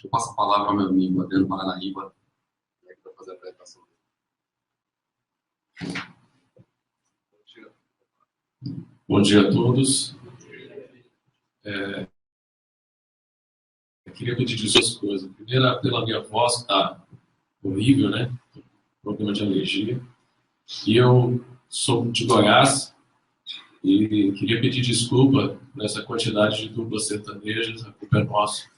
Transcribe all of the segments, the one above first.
Eu passo a palavra ao meu amigo Adriano Paranaíba, que vai fazer a apresentação dele. Bom dia a todos. Eu queria pedir duas coisas. Primeiro, pela minha voz, que está horrível, né? Problema de alergia. E eu sou de Goiás e queria pedir desculpa nessa quantidade de duplas sertanejas. A culpa é nossa.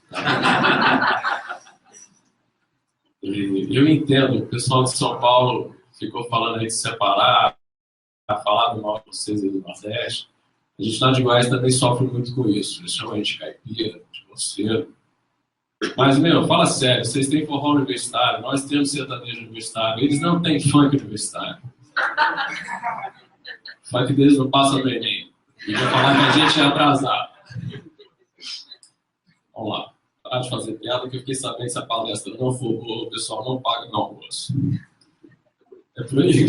E eu entendo, o pessoal de São Paulo ficou falando aí de separar, falado mal de vocês aí do Nordeste. A gente lá de Goiás também sofre muito com isso. Eles chamam a gente de caipira, de roceiro. Mas, fala sério, vocês têm forró universitário, nós temos sertanejo universitário, eles não têm funk universitário. O funk deles não passa do Enem. E vai falar que a gente é atrasado. Vamos lá. Parar de fazer piada, que eu fiquei sabendo que se a palestra não for boa, o pessoal não paga no almoço. É por aí.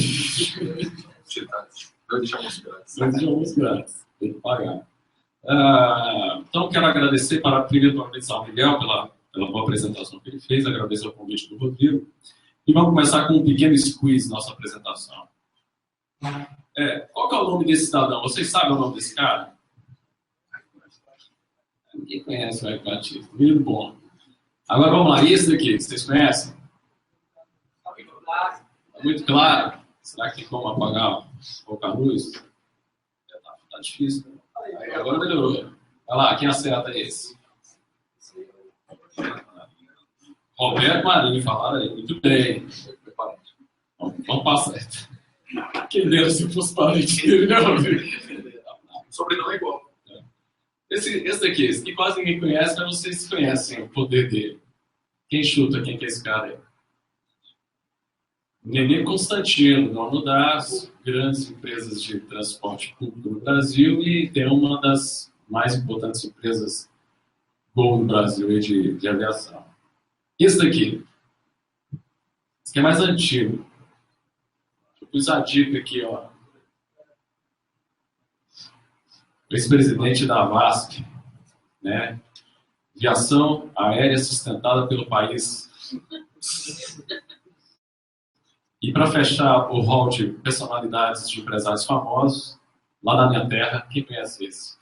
Eu deixo almoço grátis. Eu deixo almoço grátis. Tem que pagar. Então, quero agradecer primeiramente São Miguel pela boa apresentação que ele fez, agradecer o convite do Rodrigo. E vamos começar com um pequeno quiz nossa apresentação. Qual que é o nome desse cidadão? Vocês sabem o nome desse cara? Ninguém conhece o Érico Batista. Muito bom. Agora vamos lá. E esse daqui, vocês conhecem? Está muito claro. Será que tem como apagar a luz? Tá difícil. Aí, agora melhorou. Vai lá, quem acerta esse? Roberto Marinho, falaram aí. Muito bem. Vamos passar. Quem dera se fosse parente dele, né, Rodrigo? O sobrenome é igual. Esse daqui, esse que quase ninguém conhece, mas vocês conhecem o poder dele. Quem chuta quem que é esse cara aí? Nenê Constantino, dono das grandes empresas de transporte público no Brasil e tem uma das mais importantes empresas Gol no Brasil de aviação. Esse daqui é mais antigo. Eu pus a dica aqui, ó. Ex-presidente da VASP, né? Aviação aérea sustentada pelo país. E para fechar o hall de personalidades de empresários famosos, lá na minha terra, quem conhece esse?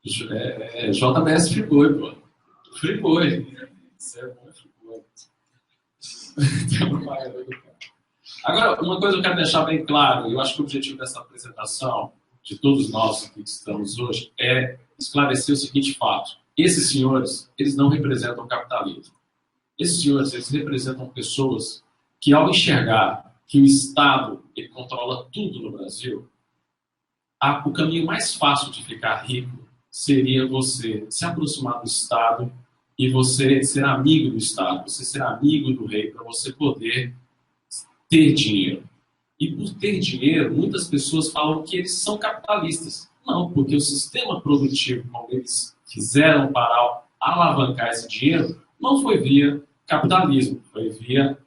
JBS Friboi, pô. Friboi. Isso é bom, Friboi. Agora, uma coisa eu quero deixar bem claro, e eu acho que o objetivo dessa apresentação, de todos nós aqui que estamos hoje, é esclarecer o seguinte fato. Esses senhores, eles não representam o capitalismo. Esses senhores, eles representam pessoas que, ao enxergar que o Estado ele controla tudo no Brasil, o caminho mais fácil de ficar rico seria você se aproximar do Estado e você ser amigo do Estado, você ser amigo do rei, para você poder ter dinheiro. E por ter dinheiro, muitas pessoas falam que eles são capitalistas. Não, porque o sistema produtivo, como eles fizeram para alavancar esse dinheiro, não foi via capitalismo, foi via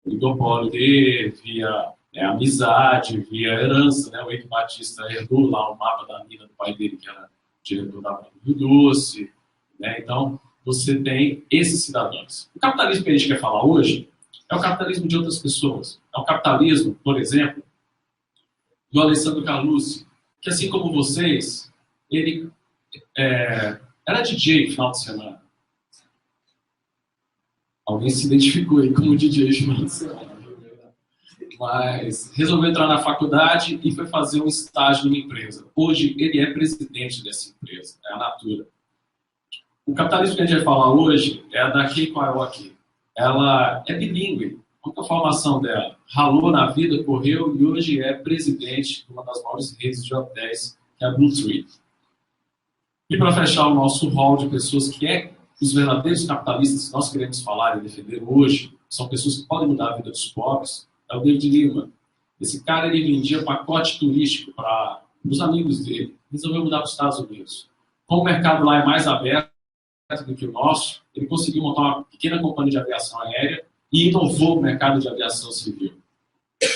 oligopólio dele, via amizade, via herança. Né? O Eike Batista herdou lá o mapa da mina do pai dele, que era diretor da Banda do Doce. Né? Então, você tem esses cidadãos. O capitalismo que a gente quer falar hoje é o capitalismo de outras pessoas. É o capitalismo, por exemplo, do Alessandro Carlucci, que assim como vocês, ele era DJ no final de semana. Alguém se identificou aí como DJ no final de semana. Mas resolveu entrar na faculdade e foi fazer um estágio numa empresa. Hoje ele é presidente dessa empresa, é a Natura. O capitalismo que a gente vai falar hoje é a da Keiko Aoki. Ela é bilíngue. Qual é a formação dela? Ralou na vida, correu e hoje é presidente de uma das maiores redes de hotéis, que é a Blue Tree. E para fechar o nosso hall de pessoas que os verdadeiros capitalistas que nós queremos falar e defender hoje, são pessoas que podem mudar a vida dos pobres, é o David Lima. Esse cara, ele vendia pacote turístico para os amigos dele. Resolveu mudar para os Estados Unidos. Como o mercado lá é mais aberto do que o nosso, ele conseguiu montar uma pequena companhia de aviação aérea e inovou o mercado de aviação civil.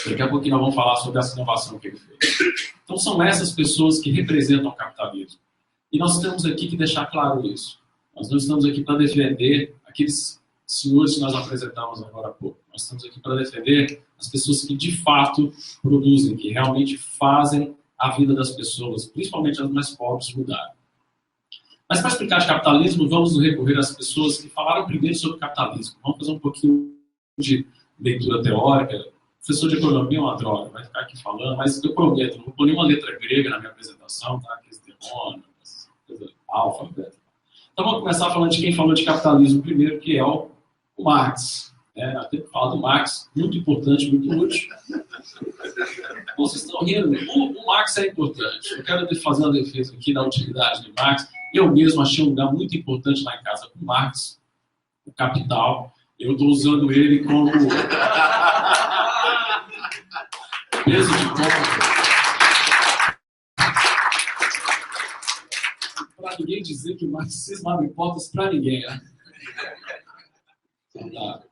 Daqui a pouquinho nós vamos falar sobre essa inovação que ele fez. Então são essas pessoas que representam o capitalismo. E nós temos aqui que deixar claro isso. Nós não estamos aqui para defender aqueles senhores que nós apresentamos agora há pouco. Nós estamos aqui para defender as pessoas que de fato produzem, que realmente fazem a vida das pessoas, principalmente as mais pobres, mudar. Mas para explicar de capitalismo, vamos recorrer às pessoas que falaram primeiro sobre capitalismo. Vamos fazer um pouquinho de leitura teórica. Professor de economia é uma droga, vai ficar aqui falando, mas eu prometo, não vou pôr nenhuma letra grega na minha apresentação, tá? Aqueles demônios, alfa, beta. Então vamos começar falando de quem falou de capitalismo primeiro, que é o Marx. Nós temos que falar do Marx, muito importante, muito útil. Vocês estão rindo? O Marx é importante. Eu quero fazer uma defesa aqui da utilidade de Marx. Eu mesmo achei um lugar muito importante lá em casa com o Marx, o Capital. Eu estou usando ele como peso de conta. Para ninguém dizer que o marxismo abre portas para ninguém, né? Então,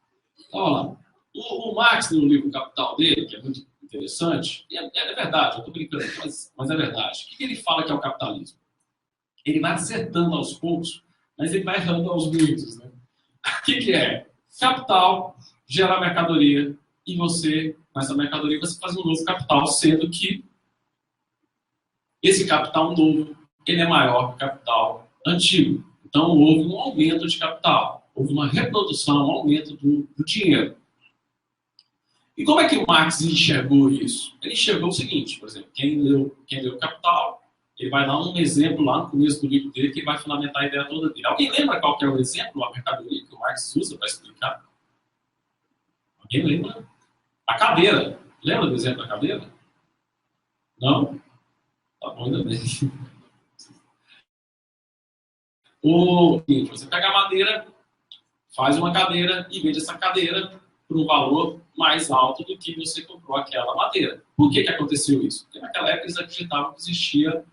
vamos lá. O Marx, no livro Capital dele, que é muito interessante, e é verdade, eu estou brincando, mas é verdade. O que ele fala que é o capitalismo? Ele vai acertando aos poucos, mas ele vai errando aos muitos, né? O que é? Capital gera mercadoria e você, com essa mercadoria, você faz um novo capital, sendo que esse capital novo, ele é maior que o capital antigo. Então, houve um aumento de capital, houve uma reprodução, um aumento do dinheiro. E como é que o Marx enxergou isso? Ele enxergou o seguinte, por exemplo, quem leu Capital, ele vai dar um exemplo lá no começo do livro dele que vai fundamentar a ideia toda dele. Alguém lembra qual que é o exemplo, a mercadoria que o Marx usa para explicar? Alguém lembra? A cadeira. Lembra do exemplo da cadeira? Não? Tá bom, ainda bem. Você pega a madeira, faz uma cadeira e vende essa cadeira por um valor mais alto do que você comprou aquela madeira. Por que aconteceu isso? Porque naquela época eles acreditavam que existia,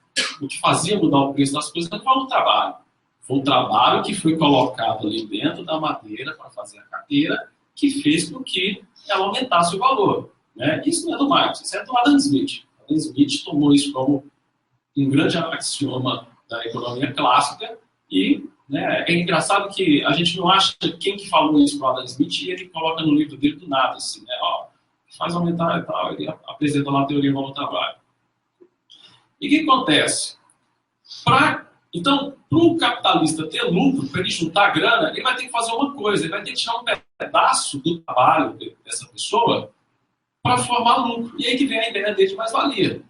o que fazia mudar o preço das coisas não foi o trabalho. Foi o trabalho que foi colocado ali dentro da madeira para fazer a cadeira que fez com que ela aumentasse o valor. Né? Isso não é do Marx, isso é do Adam Smith. Adam Smith tomou isso como um grande axioma da economia clássica e é engraçado que a gente não acha quem que falou isso para o Adam Smith e ele coloca no livro dele do nada, assim, né? Faz aumentar e tal, ele apresenta lá a teoria do valor do trabalho. E o que acontece? Então, para o capitalista ter lucro, para ele juntar grana, ele vai ter que fazer uma coisa, ele vai ter que tirar um pedaço do trabalho dessa pessoa para formar lucro. E aí que vem a ideia dele de mais-valia,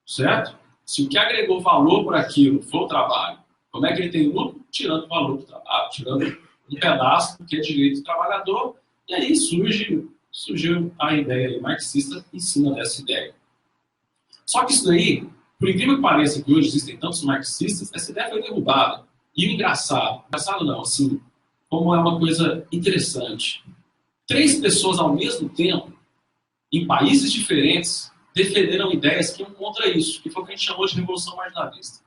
certo? Se o que agregou valor para aquilo for o trabalho, como é que ele tem lucro? Tirando o valor do trabalho, tirando um pedaço que é direito do trabalhador, e aí surgiu a ideia marxista em cima dessa ideia. Só que isso daí, por incrível que pareça que hoje existem tantos marxistas, essa ideia foi derrubada. E o engraçado não, assim, como é uma coisa interessante. 3 pessoas ao mesmo tempo, em países diferentes, defenderam ideias que iam contra isso, que foi o que a gente chamou de revolução marginalista.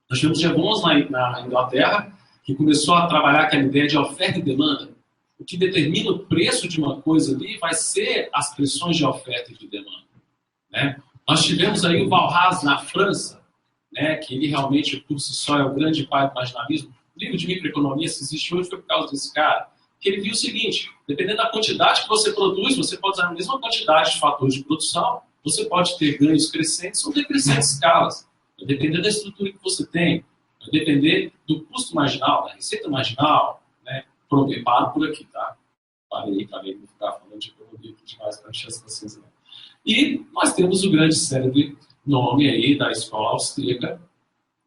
Nós tivemos Jevons na Inglaterra, que começou a trabalhar aquela ideia de oferta e demanda. O que determina o preço de uma coisa ali vai ser as pressões de oferta e de demanda. Né? Nós tivemos aí o Valras na França, né, que ele realmente, por si só, é o grande pai do marginalismo. O livro de microeconomia, se existe hoje, foi por causa desse cara. Que ele viu o seguinte, dependendo da quantidade que você produz, você pode usar a mesma quantidade de fatores de produção, você pode ter ganhos crescentes ou decrescentes escalas. Vai depender da estrutura que você tem, vai depender do custo marginal, da receita marginal, né? Pronto, eu paro por aqui, tá? Parei, vou ficar falando de economia aqui demais para encher as vocês. Né? E nós temos o grande célebre nome aí da escola austríaca,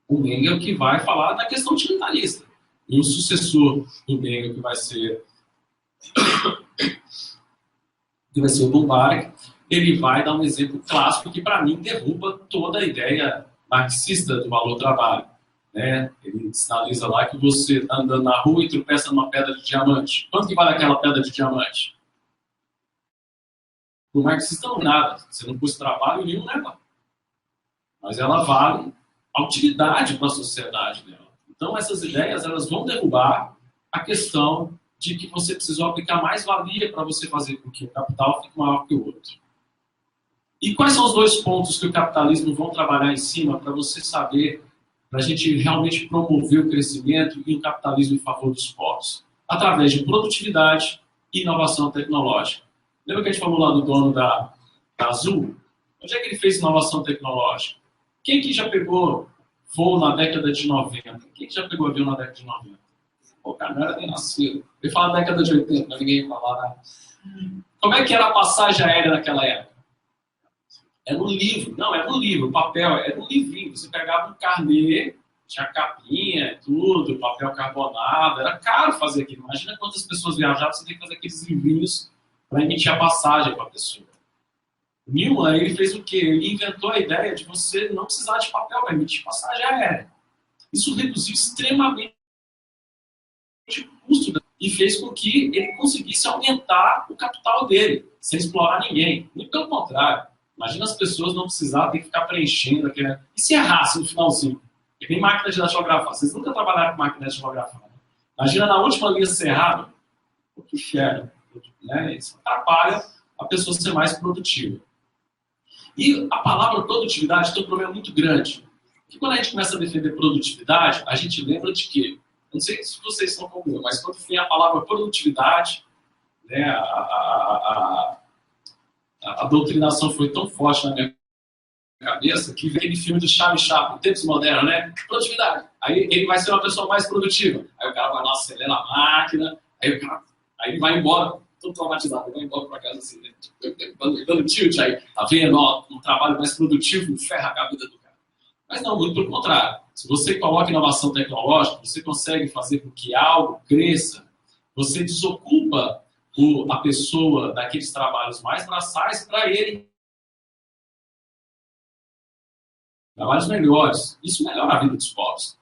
o Engels, que vai falar da questão utilitarista. E o sucessor do Engels, que vai ser o Bumbarek, ele vai dar um exemplo clássico que, para mim, derruba toda a ideia marxista do valor-trabalho. Né? Ele sinaliza lá que você está andando na rua e tropeça numa pedra de diamante. Quanto que vale aquela pedra de diamante? O marxista não nada. Você não pôs trabalho nenhum nela. Mas ela vale a utilidade para a sociedade dela. Então, essas ideias elas vão derrubar a questão de que você precisou aplicar mais valia para você fazer com que o capital fique maior que o outro. E quais são os dois pontos que o capitalismo vão trabalhar em cima para você saber, para a gente realmente promover o crescimento e o capitalismo em favor dos povos? Através de produtividade e inovação tecnológica. Lembra que a gente falou lá do dono da Azul? Onde é que ele fez inovação tecnológica? Quem que já pegou voo na década de 90? Quem que já pegou avião na década de 90? Pô, cara, não era nem nascido. Ele fala da década de 80, mas ninguém ia falar nada. Como é que era a passagem aérea naquela época? Era um livro. Não, era um livro, papel, era um livrinho. Você pegava um carnê, tinha capinha, tudo, papel carbonado. Era caro fazer aquilo. Imagina quantas pessoas viajavam, você tem que fazer aqueles livrinhos para emitir a passagem para a pessoa. O Newman, ele fez o quê? Ele inventou a ideia de você não precisar de papel para emitir passagem aérea. Isso reduziu extremamente o custo e fez com que ele conseguisse aumentar o capital dele, sem explorar ninguém. Muito pelo contrário. Imagina as pessoas não precisarem ter que ficar preenchendo aquele... E se errasse no finalzinho? E nem máquina de datilografar. Vocês nunca trabalharam com máquina de datilografar. Né? Imagina na última linha ser errado. O que chega? Né? Isso atrapalha a pessoa ser mais produtiva. E a palavra produtividade tem um problema muito grande. Porque quando a gente começa a defender produtividade, a gente lembra de quê? Não sei se vocês são como eu, mas quando vem a palavra produtividade, né, a doutrinação foi tão forte na minha cabeça que vem aquele filme do Charlie Chaplin, Tempos Modernos, né? Produtividade. Aí ele vai ser uma pessoa mais produtiva. Aí o cara vai lá, acelera a máquina, aí ele vai embora, todo traumatizado, ele vai embora para casa assim, né? Dando tilt aí, tá vendo? Ó, um trabalho mais produtivo ferra a vida do cara. Mas não, muito pelo contrário. Se você coloca inovação tecnológica, você consegue fazer com que algo cresça, você desocupa a pessoa daqueles trabalhos mais braçais para ele trabalhos melhores. Isso melhora a vida dos povos.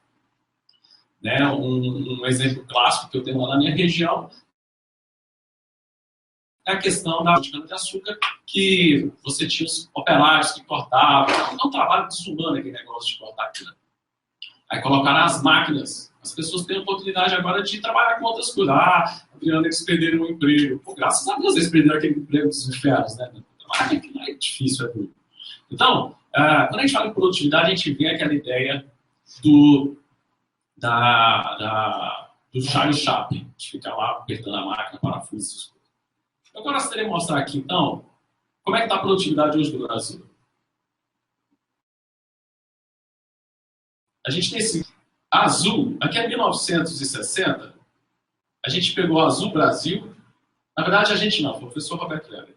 Né? Um exemplo clássico que eu tenho lá na minha região é a questão da cana-de-açúcar, que você tinha os operários que cortavam. É um trabalho desumano aquele negócio de cortar cana. Aí colocaram as máquinas. As pessoas têm a oportunidade agora de trabalhar com outras coisas. Adriano, eles perderam o emprego. Pô, graças a Deus eles perderam aquele emprego dos infernos, né? É difícil, é duro. Então, quando a gente fala em produtividade, a gente vê aquela ideia do Charlie Chaplin, de ficar lá apertando a máquina, parafuso, essas coisas. Eu gostaria de mostrar aqui, então, como é que está a produtividade hoje do Brasil. A gente tem esse Azul, aqui é 1960, a gente pegou Azul Brasil, na verdade a gente não, foi o professor Roberto Leber.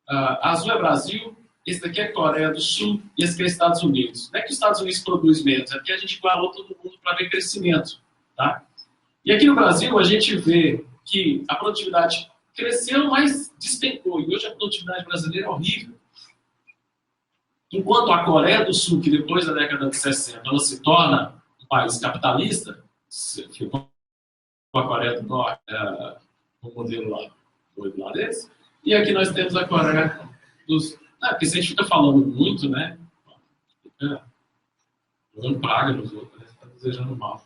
Azul é Brasil, esse daqui é Coreia do Sul e esse aqui é Estados Unidos. Não é que os Estados Unidos produz menos, é porque a gente igualou todo mundo para ver crescimento. Tá? E aqui no Brasil a gente vê que a produtividade cresceu, mas despencou. E hoje a produtividade brasileira é horrível. Enquanto a Coreia do Sul, que depois da década de 60 ela se torna um país capitalista, ficou com a Coreia do Norte, o modelo lá desse, e aqui nós temos a Coreia do Sul. Porque se a gente fica falando muito, né? Fica jogando praga nos outros, né? Está desejando mal.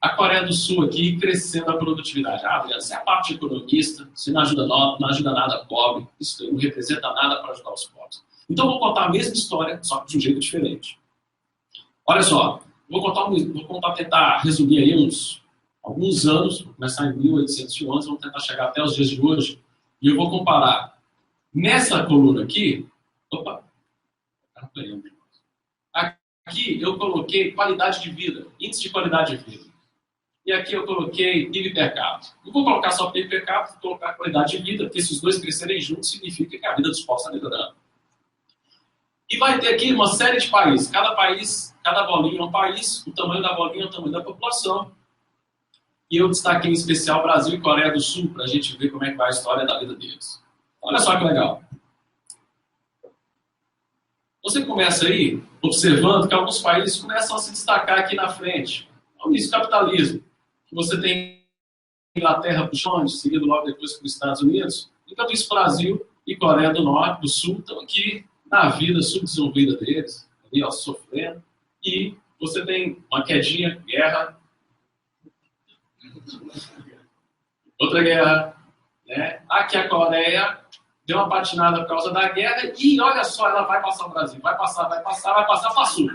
A Coreia do Sul aqui crescendo a produtividade. Adriano, você é a parte economista, você não ajuda nada pobre, isso não representa nada para ajudar os pobres. Então, eu vou contar a mesma história, só que de um jeito diferente. Olha só, tentar resumir aí alguns anos, vou começar em 1811, vamos tentar chegar até os dias de hoje, e eu vou comparar nessa coluna aqui, aqui eu coloquei qualidade de vida, índice de qualidade de vida. E aqui eu coloquei PIB per capita. Não vou colocar só PIB per capita, vou colocar qualidade de vida, porque se os dois crescerem juntos, significa que a vida dos povos está melhorando. E vai ter aqui uma série de países. Cada bolinha é um país, o tamanho da bolinha é o tamanho da população. E eu destaquei em especial Brasil e Coreia do Sul, para a gente ver como é que vai a história da vida deles. Olha só que legal. Você começa aí observando que alguns países começam a se destacar aqui na frente. Olha isso, capitalismo. Que você tem Inglaterra puxando, seguido logo depois para os Estados Unidos. Enquanto isso, Brasil e Coreia do Norte, do Sul, estão aqui na vida subdesenvolvida deles, ali, ó, sofrendo. E você tem uma quedinha, guerra, outra guerra, né? Aqui a Coreia deu uma patinada por causa da guerra e olha só, ela vai passar o Brasil. Vai passar, passou.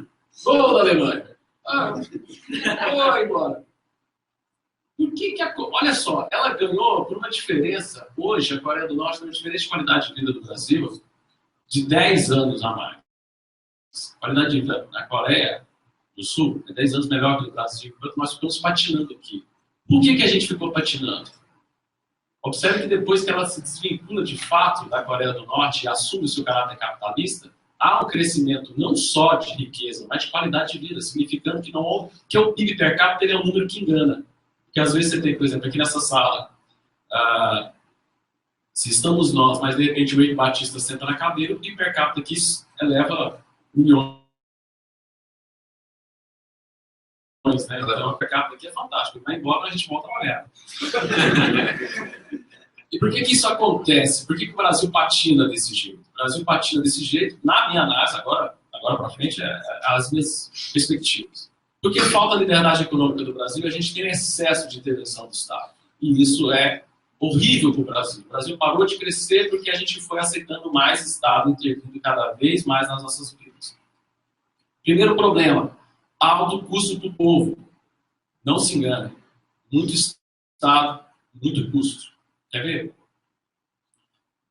Gol da Alemanha. Foi embora. Olha só, ela ganhou por uma diferença, hoje a Coreia do Norte tem uma diferença de qualidade de vida do Brasil de 10 anos a mais. A qualidade de vida na Coreia do Sul é 10 anos melhor que no Brasil, enquanto nós ficamos patinando aqui. Por que a gente ficou patinando? Observe que depois que ela se desvincula de fato da Coreia do Norte e assume o seu caráter capitalista, há um crescimento não só de riqueza, mas de qualidade de vida, significando que o PIB per capita ele é um número que engana. Porque às vezes você tem, por exemplo, aqui nessa sala, se estamos nós, mas de repente o Eike Batista senta na cadeira, o PIB per capita aqui eleva milhões. Né? Então o per capita aqui é fantástico. Vai embora, a gente volta a olhar. E por que isso acontece? Por que o Brasil patina desse jeito? O Brasil patina desse jeito, na minha análise, agora para frente, as minhas perspectivas. Porque falta liberdade econômica do Brasil, a gente tem excesso de intervenção do Estado. E isso é horrível para o Brasil. O Brasil parou de crescer porque a gente foi aceitando mais Estado intervindo cada vez mais nas nossas vidas. Primeiro problema, alto custo para o povo. Não se engane. Muito Estado, muito custo. Quer ver?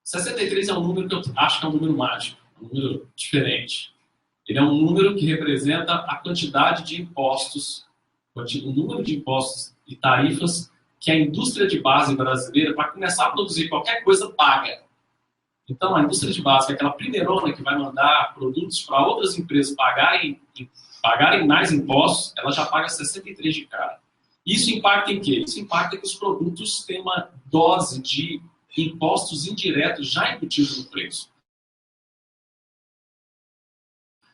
63 é um número que eu acho que é um número mágico, um número diferente. Ele é um número que representa a quantidade de impostos, o número de impostos e tarifas que a indústria de base brasileira, para começar a produzir qualquer coisa, paga. Então, a indústria de base, que é aquela primeirona que vai mandar produtos para outras empresas pagarem mais impostos, ela já paga 63 de cara. Isso impacta em quê? Isso impacta que os produtos têm uma dose de impostos indiretos já embutidos no preço.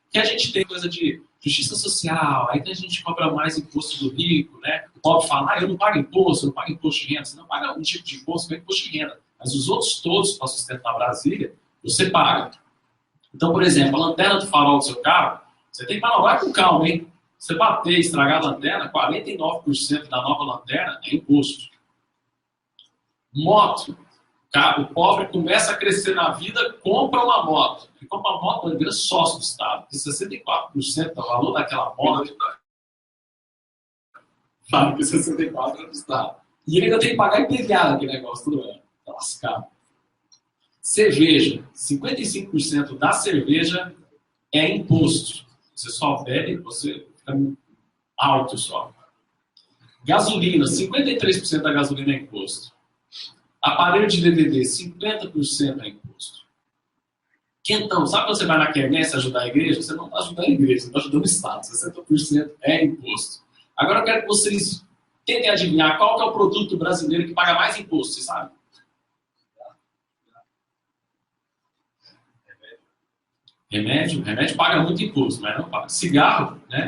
Que a gente tem coisa de justiça social, aí a gente cobra mais imposto do rico, né? O pobre fala, eu não pago imposto, eu não pago imposto de renda. Você não paga um tipo de imposto, paga imposto de renda. Mas os outros todos, para sustentar Brasília, você paga. Então, por exemplo, a lanterna do farol do seu carro, você tem que manobrar com calma, hein? Você bater e estragar a lanterna, 49% da nova lanterna é imposto. Moto. O pobre começa a crescer na vida, compra uma moto. Ele compra uma moto, ele vira sócio do Estado. Porque 64% do valor daquela moto, fala que 64% é do Estado. E ele ainda tem que pagar IPVA naquele negócio todo ano. Tá lascado. Cerveja. 55% da cerveja é imposto. Você só bebe, você fica alto só. Gasolina. 53% da gasolina é imposto. Aparelho de DVD, 50% é imposto. Então, sabe quando você vai na quermesse ajudar a igreja? Você não está ajudando a igreja, você está ajudando o Estado. 60% é imposto. Agora eu quero que vocês tentem adivinhar qual que é o produto brasileiro que paga mais imposto, você sabe? Remédio? Remédio paga muito imposto, mas não paga. Cigarro, né?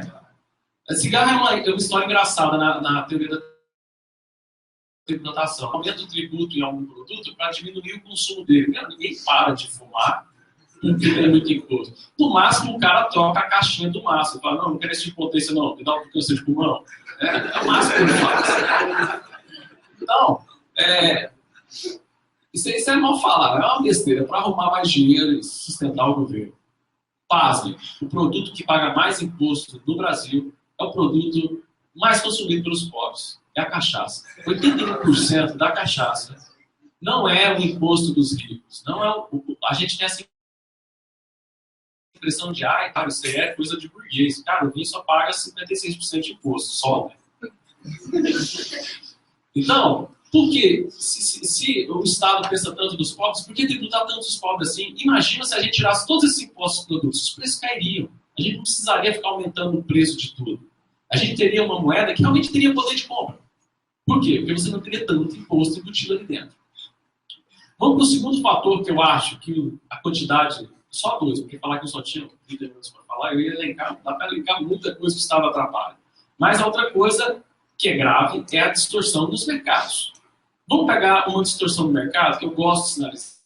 Cigarro é uma história engraçada na teoria da tributação. Aumenta o tributo em algum produto para diminuir o consumo dele. Ninguém para de fumar porque tem muito imposto. No máximo, o cara troca a caixinha do máximo. Fala, não quero esse tipo de potência, não. Me dá um câncer de pulmão. É o máximo que ele faz. Então, isso é mal falar. É uma besteira. Para arrumar mais dinheiro e sustentar o governo. Pasme, o produto que paga mais imposto no Brasil é o produto mais consumido pelos pobres. É a cachaça. 81% da cachaça não é o imposto dos ricos. Não é a gente tem essa impressão de, cara, isso aí é coisa de burguês. Cara, o vinho só paga 56% de imposto, só, né? Então, por que, se o Estado pensa tanto dos pobres, por que tributar tanto os pobres assim? Imagina se a gente tirasse todos esses impostos dos produtos, os preços cairiam. A gente não precisaria ficar aumentando o preço de tudo. A gente teria uma moeda que realmente teria poder de compra. Por quê? Porque você não teria tanto imposto embutido ali dentro. Vamos para o segundo fator que eu acho que a quantidade, só dois, porque falar que eu só tinha 30 minutos para falar, eu ia elencar, dá para elencar muita coisa que o Estado atrapalha. Mas a outra coisa que é grave é a distorção dos mercados. Vamos pegar uma distorção do mercado que eu gosto de sinalizar,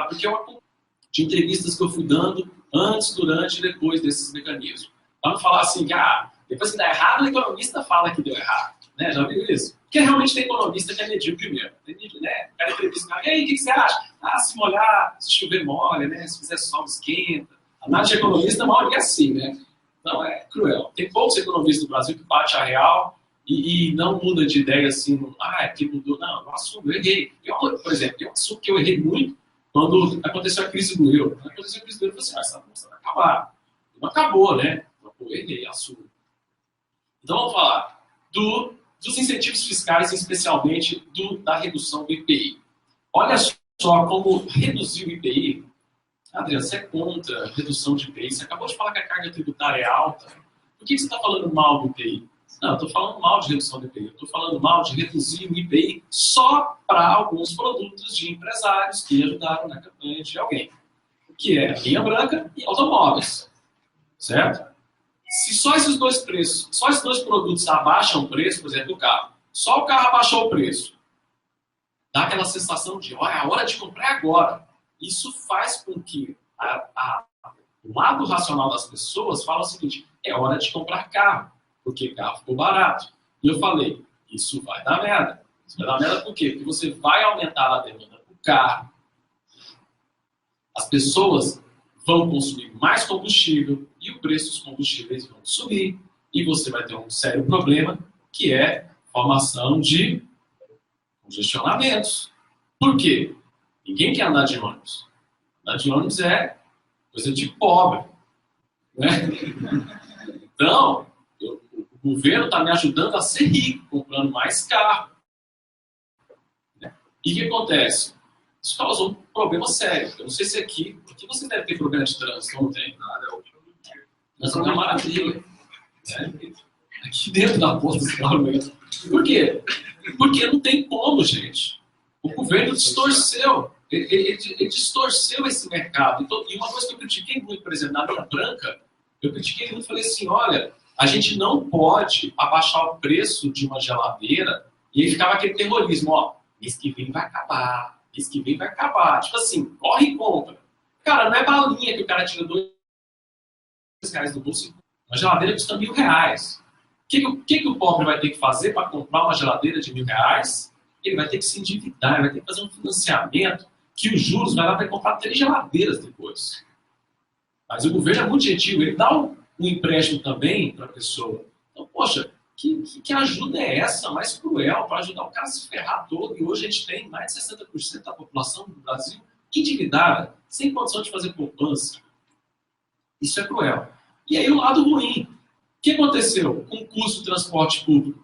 porque é uma de entrevistas que eu fui dando antes, durante e depois desses mecanismos. Vamos falar assim que depois que dá errado, o economista fala que deu errado. Né? Já viu isso? Porque realmente tem economista que é medíocre mesmo. Né? O cara entrevista o cara, e aí, o que você acha? Ah, se molhar, se chover molha, né? Se fizer sol, esquenta. A análise de economista, a maioria é assim, né? Então é cruel. Tem poucos economistas do Brasil que bate a real e não muda de ideia assim, é que mudou. Não, eu assumo, eu errei. Por exemplo, eu assumo que eu errei muito quando aconteceu a crise do euro. Quando aconteceu a crise do euro, eu falei assim, essa bolsa vai acabar. Não acabou, né? Eu errei, assumo. Então vamos falar dos incentivos fiscais, especialmente da redução do IPI. Olha só como reduzir o IPI. Adriano, você é contra a redução de IPI. Você acabou de falar que a carga tributária é alta. Por que você está falando mal do IPI? Não, eu estou falando mal de redução do IPI. Eu estou falando mal de reduzir o IPI só para alguns produtos de empresários que ajudaram na campanha de alguém. Que é linha branca e automóveis. Certo? Se só esses dois preços, só esses dois produtos abaixam o preço, por exemplo, o carro, só o carro abaixou o preço, dá aquela sensação de, olha, a hora de comprar é agora. Isso faz com que o lado racional das pessoas fala o seguinte, é hora de comprar carro, porque carro ficou barato. E eu falei, isso vai dar merda. Isso vai dar merda por quê? Porque você vai aumentar a demanda do carro. As pessoas vão consumir mais combustível e o preço dos combustíveis vão subir. E você vai ter um sério problema, que é formação de congestionamentos. Por quê? Ninguém quer andar de ônibus. Andar de ônibus é coisa de pobre. Né? Então, o governo está me ajudando a ser rico, comprando mais carro. Né? E o que acontece? Isso causou um problema sério. Eu não sei se aqui você deve ter problema de trânsito, não tem nada. Mas é uma maravilha. Né? Aqui dentro da porta do carro mesmo. Por quê? Porque não tem como, gente. O governo distorceu. Ele distorceu esse mercado. E uma coisa que eu critiquei muito, por exemplo, na linha branca, eu critiquei muito e falei assim, olha, a gente não pode abaixar o preço de uma geladeira e aí ficava aquele terrorismo, ó, mês que vem vai acabar, mês que vem vai acabar. Tipo assim, corre e compra. Cara, não é balinha que o cara tira R$2 do bolso. Uma geladeira custa R$1.000. O que o pobre vai ter que fazer para comprar uma geladeira de R$1.000? Ele vai ter que se endividar, ele vai ter que fazer um financiamento que os juros vai lá para comprar 3 geladeiras depois. Mas o governo é muito gentil, ele dá um empréstimo também para a pessoa. Então, poxa, que ajuda é essa mais cruel para ajudar o cara a se ferrar todo? E hoje a gente tem mais de 60% da população do Brasil endividada, sem condição de fazer poupança. Isso é cruel. E aí o lado ruim. O que aconteceu com o custo do transporte público?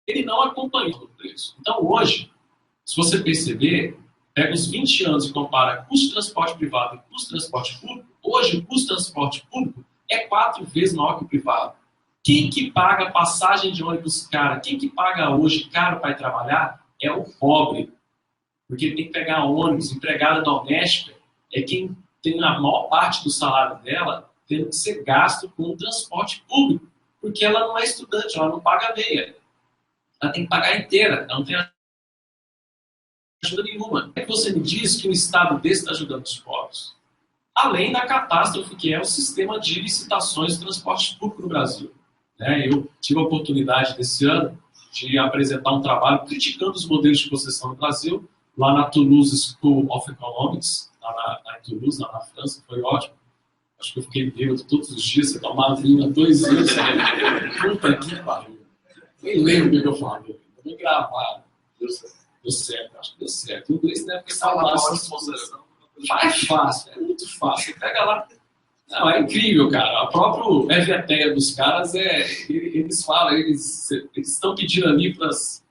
Ele não acompanhou o preço. Então hoje, se você perceber, pega os 20 anos e compara custo de transporte privado e custo de transporte público, hoje o custo de transporte público é 4 vezes maior que o privado. Quem que paga passagem de ônibus cara? Quem que paga hoje caro para ir trabalhar é o pobre. Porque tem que pegar ônibus, empregada doméstica, é quem tem a maior parte do salário dela tendo que ser gasto com o transporte público. Porque ela não é estudante, ela não paga meia. Ela tem que pagar inteira, ela não tem ajuda nenhuma. Como é que você me diz que um Estado desse está ajudando os pobres? Além da catástrofe que é o sistema de licitações de transporte público no Brasil. Eu tive a oportunidade desse ano de apresentar um trabalho criticando os modelos de concessão no Brasil, lá na Toulouse School of Economics, lá na Toulouse, lá na França, foi ótimo. Acho que eu fiquei bêbado todos os dias, você tomava vinho há 2 anos. Puta que pariu. Nem lembro o que eu falei. Tô bem gravado. Deu certo, acho que deu certo. O inglês deve ter salvado essa exposição. É fácil, é muito fácil. Você pega lá. Não, é incrível, cara. O próprio EVTEA dos caras eles falam, eles estão pedindo ali eles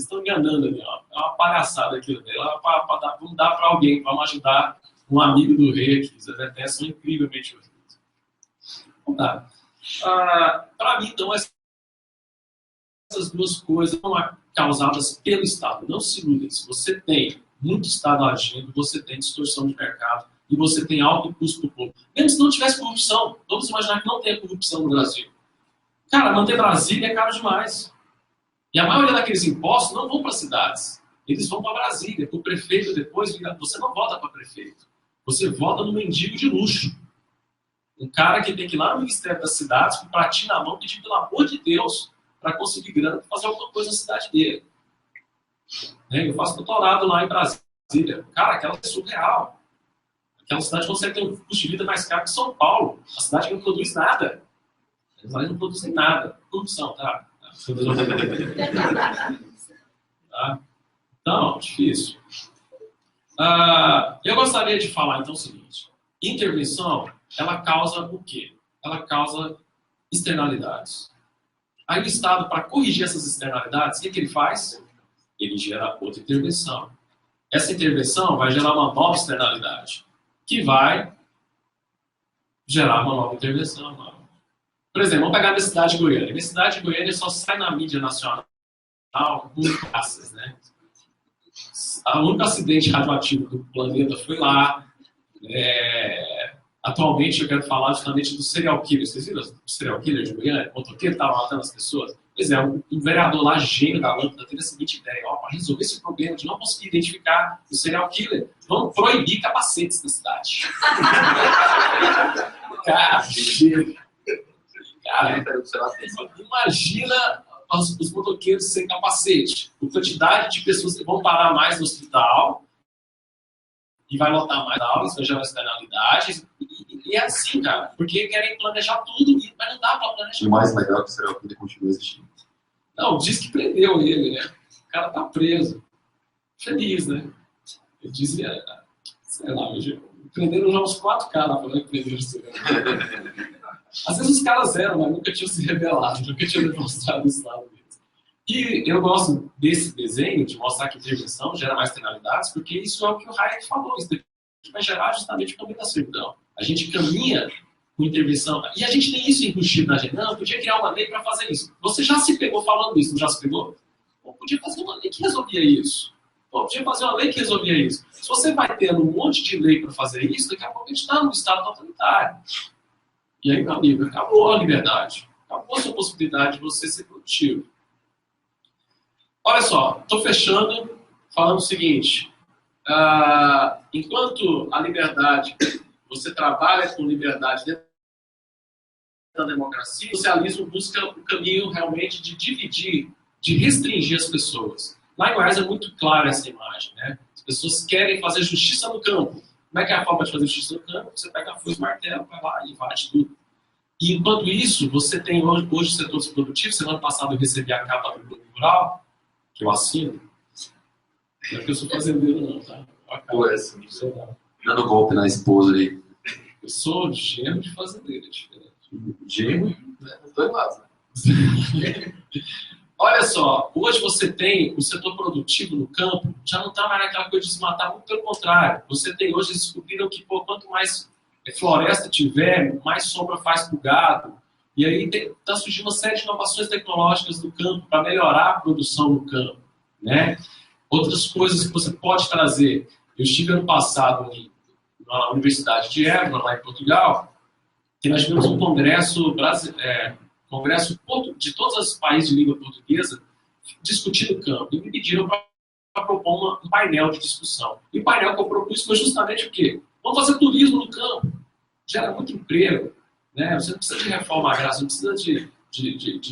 estão enganando ali, ó. É uma palhaçada aquilo. Vamos dar para alguém, vamos ajudar um amigo do rei aqui. Os EVTEA são incrivelmente úteis. Vamos dar. Para mim, então, essas duas coisas são causadas pelo Estado. Não se iludem. Se você tem muito Estado agindo, você tem distorção de mercado e você tem alto custo do povo. Mesmo se não tivesse corrupção, vamos imaginar que não tem corrupção no Brasil. Cara, manter Brasília é caro demais. E a maioria daqueles impostos não vão para cidades. Eles vão para Brasília, para o prefeito depois. Você não vota para prefeito. Você vota no mendigo de luxo. Um cara que tem que ir lá no Ministério das Cidades, com o pratinho na mão, pedir, pelo amor de Deus, para conseguir grana para fazer alguma coisa na cidade dele. Eu faço doutorado lá em Brasília. Cara, aquela é surreal. Aquela cidade consegue ter um custo de vida mais caro que São Paulo. A cidade que não produz nada. Eles não produzem nada. Corrupção, tá? Tá? Então, difícil. Eu gostaria de falar, então, o seguinte. Intervenção, ela causa o quê? Ela causa externalidades. Aí o Estado, para corrigir essas externalidades, o que ele faz? Ele gera outra intervenção. Essa intervenção vai gerar uma nova externalidade, que vai gerar uma nova intervenção. Por exemplo, vamos pegar a minha cidade de Goiânia. Minha cidade de Goiânia só sai na mídia nacional com caças, né? O único acidente radioativo do planeta foi lá. Atualmente eu quero falar justamente do serial killer. Vocês viram o serial killer de Goiânia? O motoqueiro estava matando as pessoas. Pois é, um vereador lá, gênio da lâmpada, teve a seguinte ideia: para resolver esse problema de não conseguir identificar o serial killer, vamos proibir capacetes na cidade. Cara, imagina os motoqueiros sem capacete. A quantidade de pessoas que vão parar mais no hospital e vai lotar mais aulas, vai gerar externalidades. E é assim, cara, porque querem planejar tudo, mas não dá para planejar. O mais legal é que o serial killer continua existindo. Não, diz que prendeu ele, né? O cara tá preso. Feliz, né? Ele dizia, sei lá, prenderam já uns 4 caras falando que prenderam o serial killer. Às vezes os caras eram, mas nunca tinham se revelado, nunca tinham demonstrado isso lá deles. E eu gosto desse desenho, de mostrar que intervenção gera mais externalidades, porque isso é o que o Hayek falou, isso vai gerar justamente o caminho da servidão. A gente caminha com intervenção, e a gente tem isso embutido na gente. Não, eu podia criar uma lei para fazer isso. Você já se pegou falando isso, não já se pegou? Pô, podia fazer uma lei que resolvia isso. Pô, podia fazer uma lei que resolvia isso. Se você vai tendo um monte de lei para fazer isso, daqui a pouco a gente está num estado totalitário. E aí, meu amigo, acabou a liberdade. Acabou a sua possibilidade de você ser produtivo. Olha só, estou fechando falando o seguinte. Enquanto a liberdade, você trabalha com liberdade dentro da democracia, o socialismo busca o caminho realmente de dividir, de restringir as pessoas. Lá em Goiás é muito clara essa imagem, né? As pessoas querem fazer justiça no campo. Como é que é a forma de fazer justiça no campo? Você pega a foice e o martelo, vai lá e bate tudo. E enquanto isso, você tem hoje o setor produtivo. Semana passada eu recebi a capa do Plano Rural, que eu assino. Não é porque eu sou fazendeiro, não, tá? Pô, assim, dando golpe na esposa aí. Eu sou genro de fazendeiro, é diferente. Genro? Né? Os dois lados, né? Olha só, hoje você tem o setor produtivo no campo, já não está mais naquela coisa de se matar, muito pelo contrário. Você tem hoje, eles descobriram que quanto mais floresta tiver, mais sombra faz para o gado. E aí está surgindo uma série de inovações tecnológicas no campo para melhorar a produção no campo, né? Outras coisas que você pode trazer. Eu estive ano passado na Universidade de Évora, lá em Portugal, que nós tivemos um congresso de todos os países de língua portuguesa discutindo o campo. E me pediram para propor um painel de discussão. E o painel que eu propus foi justamente o quê? Vamos fazer turismo no campo. Gera muito emprego. Né? Você não precisa de reforma agrária, você não precisa de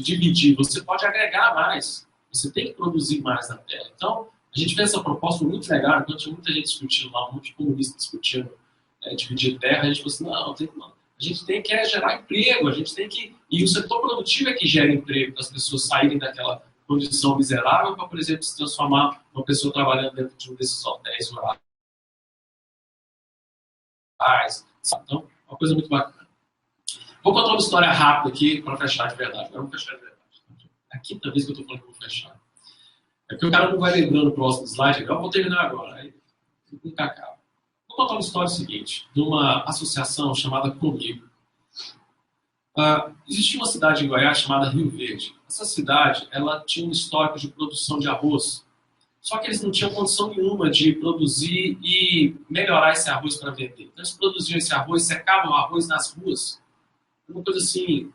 dividir. Você pode agregar mais. Você tem que produzir mais na terra. Então, a gente fez essa proposta muito legal. Enquanto tinha muita gente discutindo lá, um monte de comunista discutindo dividir terra, a gente falou assim, não, a gente tem que gerar emprego, a gente tem que... E o setor produtivo é que gera emprego, para as pessoas saírem daquela condição miserável para, por exemplo, se transformar uma pessoa trabalhando dentro de um desses hotéis rurais. Então, uma coisa muito bacana. Vou contar uma história rápida aqui para fechar de verdade. Agora vamos fechar de verdade. É a quinta vez que eu estou falando que vou fechar. É porque o cara não vai lembrando o próximo slide. Eu vou terminar agora. Aí nunca acaba. Vou contar uma história seguinte, de uma associação chamada Comigo. Existia uma cidade em Goiás chamada Rio Verde. Essa cidade, ela tinha um histórico de produção de arroz. Só que eles não tinham condição nenhuma de produzir e melhorar esse arroz para vender. Então eles produziam esse arroz, secavam o arroz nas ruas. Uma coisa assim,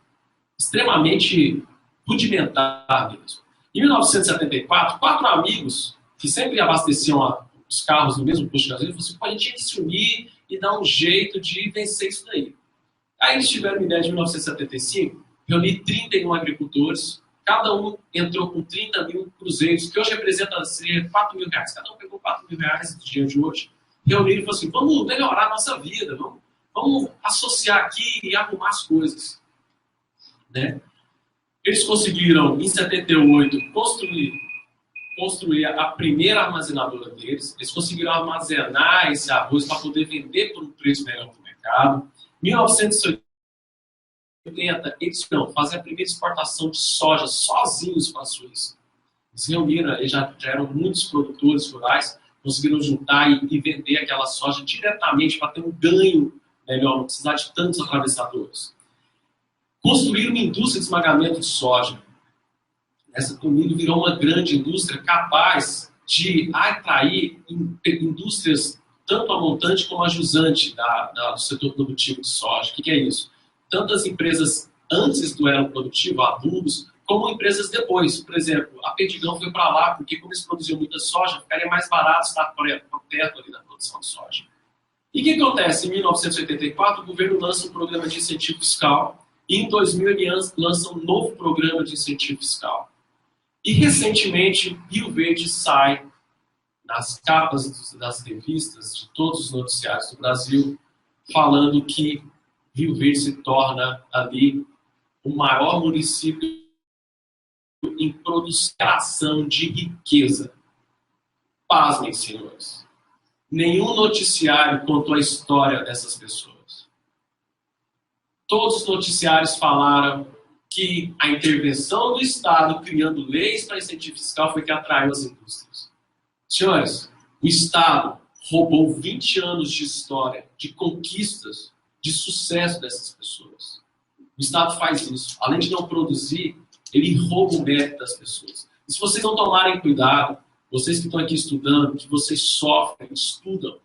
extremamente rudimentar mesmo. Em 1974, 4 amigos que sempre abasteciam os carros no mesmo posto de gasolina, falaram assim, a gente tinha que se unir e dar um jeito de vencer isso daí. Aí eles tiveram uma ideia de 1975, reunir 31 agricultores Cada um entrou com 30 mil cruzeiros, que hoje representa ser 4 mil reais. Cada um pegou 4 mil reais no dia de hoje. Reuniram e falou assim, vamos melhorar a nossa vida, vamos associar aqui e arrumar as coisas. Né? Eles conseguiram, em 78, construir a primeira armazenadora deles. Eles conseguiram armazenar esse arroz para poder vender por um preço melhor para o mercado. Em 1980, eles fazer a primeira exportação de soja sozinhos para a Suíça. Eles reuniram, eles já eram muitos produtores rurais, conseguiram juntar e vender aquela soja diretamente para ter um ganho melhor, não precisar de tantos atravessadores. Construíram uma indústria de esmagamento de soja. Essa milho virou uma grande indústria capaz de atrair indústrias tanto a montante como a jusante do setor produtivo de soja. O que é isso? Tanto as empresas antes do elo produtivo, adubos, como empresas depois. Por exemplo, a Perdigão foi para lá porque, como eles produziam muita soja, ficaria mais barato estar perto ali da produção de soja. E o que acontece? Em 1984, o governo lança um programa de incentivo fiscal e em 2000 ele lança um novo programa de incentivo fiscal. E recentemente, Rio Verde sai nas capas das revistas de todos os noticiários do Brasil, falando que Rio Verde se torna ali o maior município em produção de riqueza. Pasmem, senhores. Nenhum noticiário contou a história dessas pessoas. Todos os noticiários falaram que a intervenção do Estado criando leis para incentivo fiscal foi que atraiu as indústrias. Senhores, o Estado roubou 20 anos de história, de conquistas, de sucesso dessas pessoas. O Estado faz isso. Além de não produzir, ele rouba o mérito das pessoas. E se vocês não tomarem cuidado, vocês que estão aqui estudando, que vocês sofrem, estudam,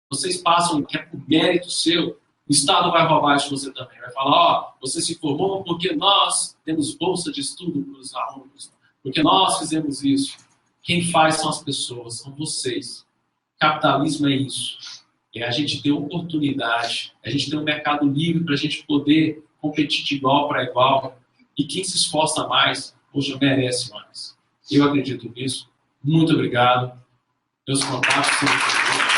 vocês passam, que é por mérito seu, o Estado vai roubar isso de você também. Vai falar, você se formou porque nós temos bolsa de estudo para os alunos, porque nós fizemos isso. Quem faz são as pessoas, são vocês. Capitalismo é isso. É a gente ter oportunidade, a gente ter um mercado livre para a gente poder competir de igual para igual. E quem se esforça mais, hoje merece mais. Eu acredito nisso. Muito obrigado. Meus contatos são...